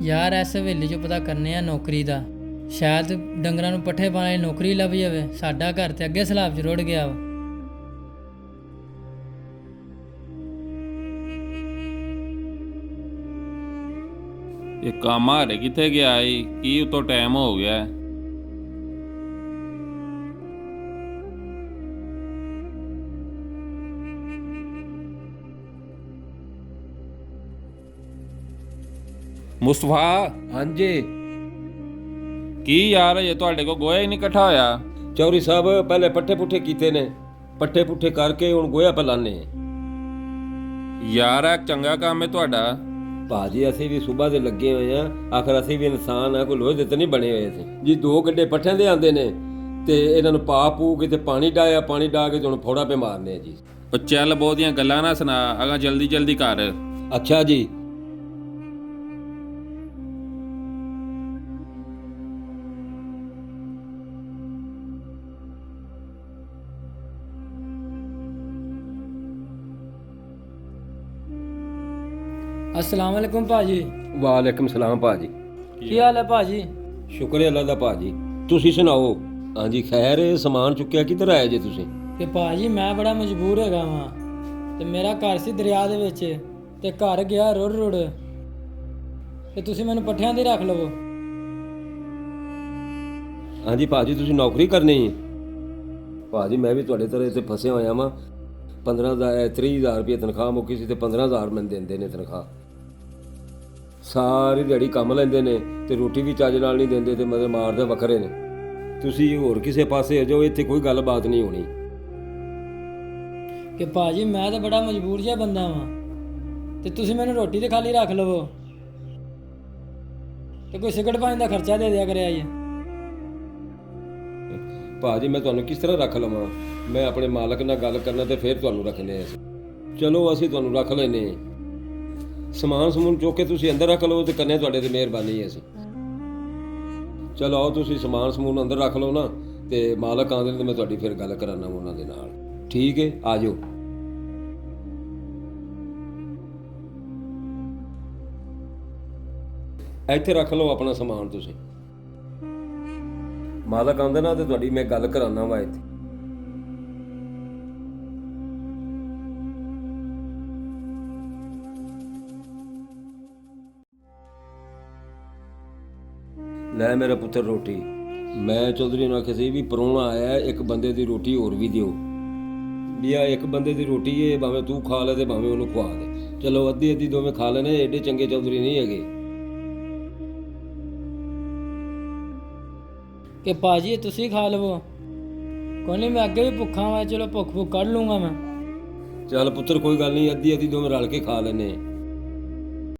ਯਾਰ ਇਸ ਹਵੇਲੀ 'ਚੋਂ ਪਤਾ ਕਰਨੇ ਆ ਨੌਕਰੀ ਦਾ। ਸ਼ਾਇਦ ਡੰਗਰਾਂ ਨੂੰ ਪੱਠੇ ਪਾਉਣ ਵਾਲੀ ਨੌਕਰੀ ਲੱਭ ਜਾਵੇ। ਸਾਡਾ ਘਰ ਤੇ ਅੱਗੇ ਸਲਾਬ 'ਚ ਰੁੜ ਗਿਆ ਵਾ। ਇਹ ਕੰਮ ਹਾਰੇ ਕਿੱਥੇ ਗਿਆ ਈ? ਕੀ ਉਤੋਂ ਟਾਈਮ ਹੋ ਗਿਆ? ਮੁਸਤਫਾ, ਹਾਂਜੀ ਕੀ ਯਾਰ ਇਹ ਤੁਹਾਡੇ ਕੋਲ ਗੋਇਆ ਹੀ ਨਹੀਂ ਇਕੱਠਾ ਹੋਇਆ? ਚੌਧਰੀ ਸਾਹਿਬ ਪਹਿਲੇ ਪੱਠੇ ਪੁੱਠੇ ਕੀਤੇ ਨੇ, ਪੱਠੇ ਪੁੱਠੇ ਕਰਕੇ ਹੁਣ ਗੋਇਆ ਪਲਾਨੇ। ਯਾਰ ਇਹ ਚੰਗਾ ਕੰਮ ਹੈ ਤੁਹਾਡਾ। ਭਾਜੀ ਅਸੀਂ ਵੀ ਸਵੇਰ ਦੇ ਲੱਗੇ ਹੋਏ ਆ, ਆਖਰ ਅਸੀਂ ਵੀ ਇਨਸਾਨ ਆ, ਕੋਈ ਲੋਹੇ ਦੇ ਤਾਂ ਨਹੀਂ ਬਣੇ ਹੋਏ ਸੀ ਜੀ। 2 ਗੱਡੇ ਪੱਠਿਆਂ ਦੇ ਆਉਂਦੇ ਨੇ ਤੇ ਇਹਨਾਂ ਨੂੰ ਪਾ ਪੂ ਕੇ ਤੇ ਪਾਣੀ ਡਾਇਆ, ਪਾਣੀ ਡਾ ਕੇ ਤੇ ਹੁਣ ਫੋੜਾ ਪੇ ਮਾਰਨੇ ਆ ਜੀ। ਉਹ ਚੱਲ ਬਹੁਤੀਆਂ ਗੱਲਾਂ ਨਾ ਸੁਣਾ, ਅਗਾ ਜਲਦੀ ਜਲਦੀ ਕਰ। ਅੱਛਾ ਜੀ। अस्सलाम वालेकुम ਭਾਜੀ। ਵਾਲੇਕਮ ਸਲਾਮ ਭਾਜੀ। ਕੀ ਹਾਲ ਹੈ ਭਾਜੀ? ਸ਼ੁਕਰ ਹੈ ਅੱਲਾ ਦਾ ਭਾਜੀ, ਤੁਸੀਂ ਸੁਣਾਓ? ਹਾਂਜੀ ਖੈਰ, ਇਹ ਸਮਾਨ ਚੁੱਕਿਆ ਕਿੱਧਰ ਆਏ ਜੇ ਤੁਸੀਂ? ਕਿ ਭਾਜੀ ਮੈਂ ਬੜਾ ਮਜਬੂਰ ਹੈਗਾ ਵਾਂ ਤੇ ਮੇਰਾ ਘਰ ਸੀ ਦਰਿਆ ਦੇ ਵਿੱਚ ਤੇ ਘਰ ਗਿਆ ਰੁੜ ਰੁੜ ਤੇ ਤੁਸੀਂ ਮੈਨੂੰ ਪੱਠਿਆਂ ਦੇ ਰੱਖ ਲਵੋ। ਹਾਂਜੀ ਭਾਜੀ, ਤੁਸੀਂ ਨੌਕਰੀ ਕਰਨੀ ਹੈ? ਭਾਜੀ ਮੈਂ ਵੀ ਤੁਹਾਡੇ ਤਰ੍ਹਾਂ ਇੱਥੇ ਫਸਿਆ ਹੋਇਆ ਵਾਂ। 30,000 ਰੁਪਏ ਤਨਖਾਹ ਮੁੱਕੀ ਸੀ ਤੇ 15,000 ਮੈਨੂੰ ਦਿੰਦੇ ਨੇ ਤਨਖਾਹ। ਸਾਰੀ ਦਿਹਾੜੀ ਕੰਮ ਲੈਂਦੇ ਨੇ ਤੇ ਰੋਟੀ ਵੀ ਚੱਜ ਨਾਲ ਨਹੀਂ ਦਿੰਦੇ ਤੇ ਮਤਲਬ ਮਾਰਦੇ ਵੱਖਰੇ ਨੇ। ਤੁਸੀਂ ਹੋਰ ਕਿਸੇ ਪਾਸੇ ਹੋ ਜਾਓ, ਇੱਥੇ ਕੋਈ ਗੱਲਬਾਤ ਨਹੀਂ ਹੋਣੀ। ਕਿ ਭਾਜੀ ਮੈਂ ਤਾਂ ਬੜਾ ਮਜਬੂਰ ਜਿਹਾ ਬੰਦਾ ਵਾਂ ਤੇ ਤੁਸੀਂ ਮੈਨੂੰ ਰੋਟੀ ਤੇ ਖਾਲੀ ਰੱਖ ਲਵੋ ਤੇ ਕੋਈ ਸਿਗਰਟ ਪਾਣੀ ਦਾ ਖਰਚਾ ਦੇ ਦਿਆ ਕਰਿਆ ਜੀ। ਭਾਜੀ ਮੈਂ ਤੁਹਾਨੂੰ ਕਿਸ ਤਰ੍ਹਾਂ ਰੱਖ ਲਵਾਂ? ਮੈਂ ਆਪਣੇ ਮਾਲਕ ਨਾਲ ਗੱਲ ਕਰਨਾ ਤੇ ਫਿਰ ਤੁਹਾਨੂੰ ਰੱਖਨੇ ਆ। ਚਲੋ ਅਸੀਂ ਤੁਹਾਨੂੰ ਰੱਖ ਲੈਨੇ ਆ। ਸਮਾਨ ਸਮੂਨ ਚੁੱਕ ਕੇ ਤੁਸੀਂ ਅੰਦਰ ਰੱਖ ਲਓ ਤੇ ਕਰਨੇ ਤੁਹਾਡੇ ਤੇ ਮਿਹਰਬਾਨੀ ਹੈ। ਅਸੀਂ ਚਲੋ ਆਓ, ਤੁਸੀਂ ਸਮਾਨ ਸਮੂਨ ਅੰਦਰ ਰੱਖ ਲਓ ਨਾ ਤੇ ਮਾਲਕ ਆਉਂਦੇ ਨੇ ਤੇ ਮੈਂ ਤੁਹਾਡੀ ਫਿਰ ਗੱਲ ਕਰਾਨਾ ਉਹਨਾਂ ਦੇ ਨਾਲ। ਠੀਕ ਹੈ, ਆ ਜਾਓ। ਇੱਥੇ ਰੱਖ ਲਓ ਆਪਣਾ ਸਮਾਨ ਤੁਸੀਂ। ਮਾਲਕ ਆਉਂਦੇ ਨਾ ਤੇ ਤੁਹਾਡੀ ਮੈਂ ਗੱਲ ਕਰਾਨਾ ਵਾ ਇੱਥੇ। ਲੈ ਮੇਰਾ ਪੁੱਤਰ ਰੋਟੀ। ਮੈਂ ਚੌਧਰੀ ਨੂੰ ਆਖਿਆ ਸੀ ਵੀ ਪ੍ਰਾਹੁਣਾ ਆਇਆ, ਇੱਕ ਬੰਦੇ ਦੀ ਰੋਟੀ ਹੋਰ ਵੀ ਦਿਓ ਵੀ। ਆ ਇੱਕ ਬੰਦੇ ਦੀ ਰੋਟੀ ਹੈ, ਭਾਵੇਂ ਤੂੰ ਖਾ ਲੈ ਤੇ ਭਾਵੇਂ ਉਹਨੂੰ ਖਵਾ ਦੇ। ਚਲੋ ਅੱਧੀ ਅੱਧੀ ਦੋਵੇਂ ਖਾ ਲੈਣੇ, ਏਡੇ ਚੰਗੇ ਚੌਧਰੀ ਨਹੀਂ ਹੈਗੇ। ਕਿ ਭਾਜੀ ਤੁਸੀਂ ਖਾ ਲਵੋ, ਕੋਈ ਨਹੀਂ ਮੈਂ ਅੱਗੇ ਵੀ ਭੁੱਖਾ ਵਾਂ। ਚਲੋ ਭੁੱਖ ਕੱਢ ਲੂੰਗਾ ਮੈਂ। ਚੱਲ ਪੁੱਤਰ ਕੋਈ ਗੱਲ ਨਹੀਂ, ਅੱਧੀ ਅੱਧੀ ਦੋਵੇਂ ਰਲ ਕੇ ਖਾ ਲੈਨੇ।